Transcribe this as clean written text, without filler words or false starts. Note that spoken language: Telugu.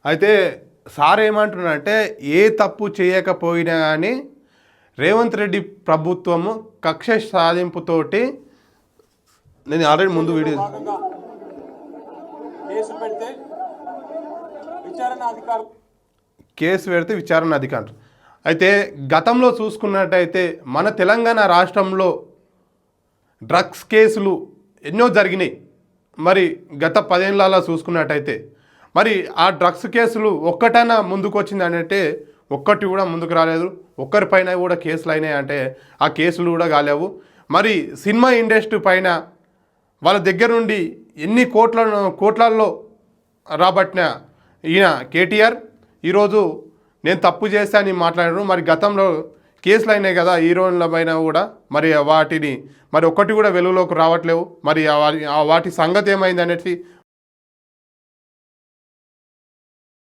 అయితే సార్ ఏమంటున్నారంటే ఏ తప్పు చేయకపోయినా కానీ రేవంత్ రెడ్డి ప్రభుత్వము కక్ష సాధింపుతోటి నేను ఆల్రెడీ ముందు వీడియో కేసు పెడితే విచారణ అధికారులు అయితే గతంలో చూసుకున్నట్టయితే మన తెలంగాణ రాష్ట్రంలో డ్రగ్స్ కేసులు ఎన్నో జరిగినాయి. మరి గత 10 ఏళ్ళలా చూసుకున్నట్టయితే మరి ఆ డ్రగ్స్ కేసులు ఒక్కటైనా ముందుకు వచ్చింది అంటే ఒక్కటి కూడా ముందుకు రాలేదు. ఒక్కరిపైన కూడా కేసులు అయినాయి అంటే ఆ కేసులు కూడా కాలేవు. మరి సినిమా ఇండస్ట్రీ పైన వాళ్ళ దగ్గర నుండి ఎన్ని కోట్లలో రాబట్టిన ఈయన కేటీఆర్ ఈరోజు నేను తప్పు చేశానని మాట్లాడారు. మరి గతంలో కేసులు అయినాయి కదా హీరోయిన్ల పైన కూడా, మరి వాటిని మరి ఒక్కటి కూడా వెలుగులోకి రావట్లేవు. మరి వాటి సంగతి ఏమైంది అనేది